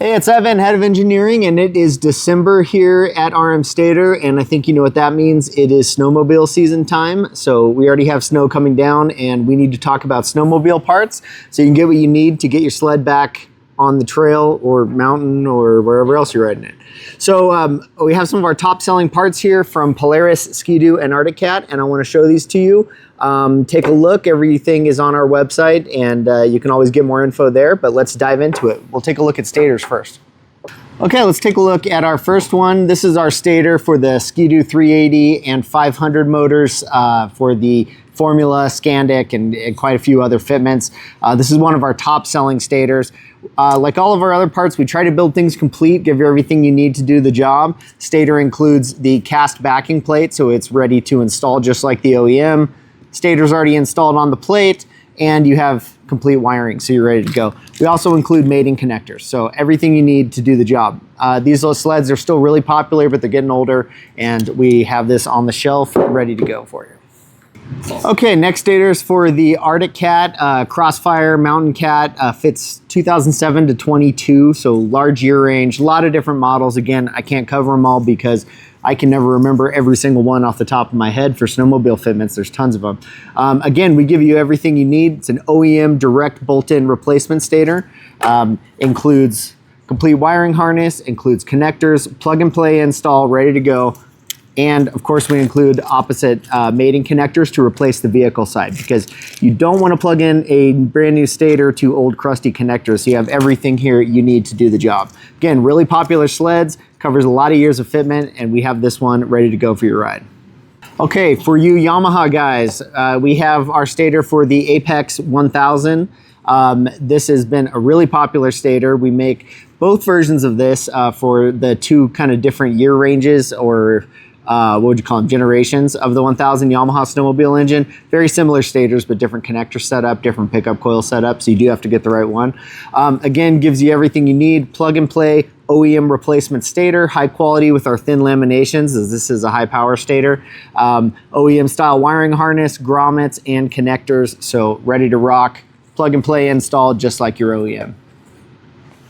Hey, it's Evan, head of engineering, and it is December here at RMSTATOR, and I think you know what that means. It is snowmobile season time, so we already have snow coming down, and we need to talk about snowmobile parts so you can get what you need to get your sled back on the trail or mountain or wherever else you're riding it. So we have some of our top selling parts here from Polaris, Ski-Doo, and Firecat, and I want to show these to you. Take a look. Everything is on our website, and you can always get more info there, but let's dive into it. We'll take a look at Stators first. Okay, let's take a look at our first one. This is our Stator for the Ski-Doo 380 and 500 motors for the Formula, Skandic, and quite a few other fitments. This is one of our top selling Stators. Like all of our other parts, we try to build things complete, give you everything you need to do the job. Stator includes the cast backing plate, so it's ready to install just like the OEM. Stator's already installed on the plate, and you have complete wiring, so you're ready to go. We also include mating connectors, so everything you need to do the job. These little sleds are still really popular, but they're getting older, and we have this on the shelf ready to go for you. Okay, next Stator is for the Arctic Cat, Crossfire Mountain Cat, fits 2007 to 22, so large year range, a lot of different models. Again, I can't cover them all because I can never remember every single one off the top of my head for snowmobile fitments. There's tons of them. Again, we give you everything you need. It's an OEM direct bolt-in replacement Stator. Includes complete wiring harness, includes connectors, plug and play install, ready to go. And of course, we include opposite mating connectors to replace the vehicle side, because you don't want to plug in a brand new Stator to old crusty connectors. So you have everything here you need to do the job. Again, really popular sleds, covers a lot of years of fitment, and we have this one ready to go for your ride. Okay, for you Yamaha guys, we have our Stator for the Apex 1000. This has been a really popular Stator. We make both versions of this for the two kind of different year ranges, or what would you call them, generations of the 1000 Yamaha snowmobile engine. Very similar Stators, but different connector setup, different pickup coil setup, so you do have to get the right one. Again, gives you everything you need, plug and play, OEM replacement Stator, high quality with our thin laminations, as this is a high power Stator. OEM style wiring harness, grommets, and connectors, so ready to rock, plug and play installed just like your OEM.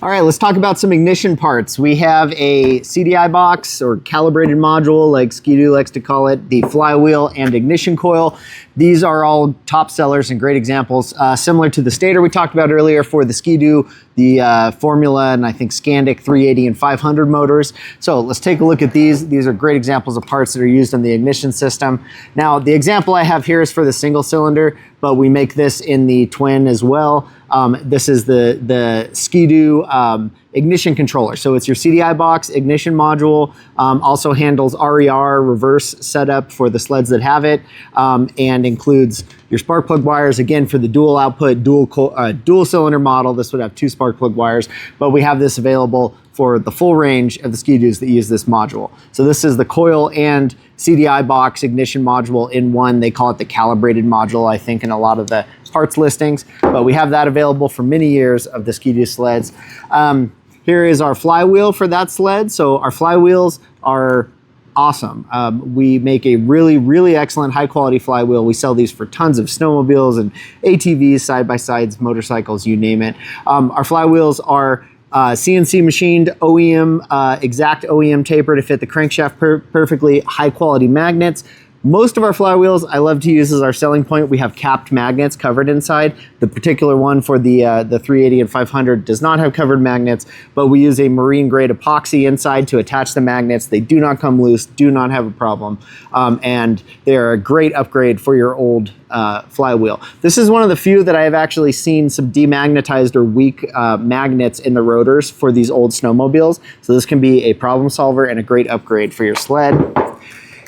All right, let's talk about some ignition parts. We have a CDI box, or calibrated module, like Ski-Doo likes to call it, the flywheel and ignition coil. These are all top sellers and great examples, similar to the Stator we talked about earlier for the Ski-Doo, the Formula, and I think Skandic 380 and 500 motors. So let's take a look at these. These are great examples of parts that are used in the ignition system. Now, the example I have here is for the single cylinder, but we make this in the twin as well. This is the Ski-Doo ignition controller. So it's your CDI box, ignition module, also handles RER, reverse setup for the sleds that have it, and includes your spark plug wires, again, for the dual output, dual cylinder model. This would have 2 spark plug wires, but we have this available for the full range of the Ski-Doos that use this module. So this is the coil and CDI box ignition module in one. They call it the calibrated module, I think, in a lot of the parts listings, but we have that available for many years of the Ski-Doo sleds. Here is our flywheel for that sled. So our flywheels are awesome. We make a really, really excellent high quality flywheel. We sell these for tons of snowmobiles and ATVs, side-by-sides, motorcycles, you name it. Our flywheels are CNC machined, OEM, exact OEM taper to fit the crankshaft perfectly, high quality magnets. Most of our flywheels I love to use as our selling point. We have capped magnets covered inside. The particular one for the 380 and 500 does not have covered magnets, but we use a marine grade epoxy inside to attach the magnets. They do not come loose, do not have a problem, and they're a great upgrade for your old flywheel. This is one of the few that I have actually seen some demagnetized or weak magnets in the rotors for these old snowmobiles. So this can be a problem solver and a great upgrade for your sled.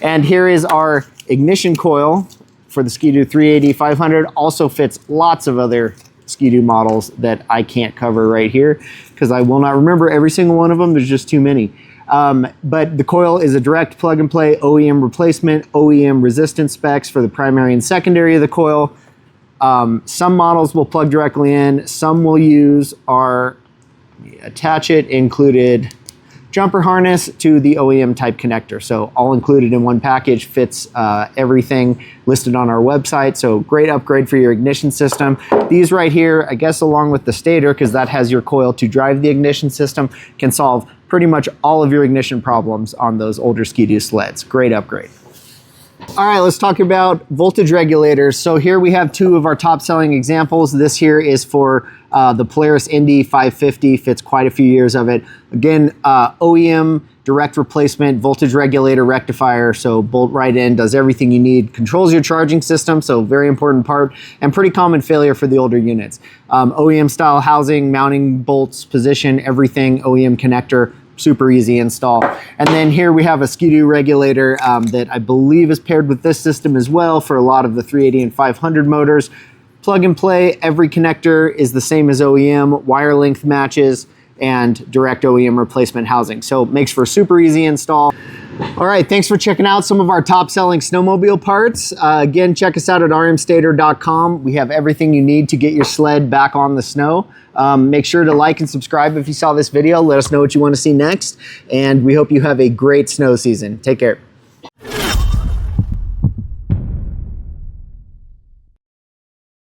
And here is our ignition coil for the Ski-Doo 380 500. Also fits lots of other Ski-Doo models that I can't cover right here because I will not remember every single one of them. There's just too many. But the coil is a direct plug and play OEM replacement, OEM resistance specs for the primary and secondary of the coil. Some models will plug directly in. Some will use our attach it included jumper harness to the OEM type connector. So all included in one package, fits everything listed on our website. So great upgrade for your ignition system. These right here, I guess along with the Stator, because that has your coil to drive the ignition system, can solve pretty much all of your ignition problems on those older Ski-Doo sleds. Great upgrade. All right, let's talk about voltage regulators. So here we have two of our top selling examples. This here is for the Polaris Indy 550, fits quite a few years of it. Again, OEM direct replacement voltage regulator rectifier, so bolt right in, does everything you need, controls your charging system, so very important part, and pretty common failure for the older units. OEM style housing, mounting bolts, position, everything, OEM connector, super easy install. And then here we have a Ski-Doo regulator that I believe is paired with this system as well for a lot of the 380 and 500 motors. Plug and play, every connector is the same as OEM, wire length matches, and direct OEM replacement housing. So it makes for a super easy install. All right, thanks for checking out some of our top selling snowmobile parts. Again, check us out at rmstator.com. We have everything you need to get your sled back on the snow. Make sure to like and subscribe if you saw this video. Let us know what you want to see next. And we hope you have a great snow season. Take care.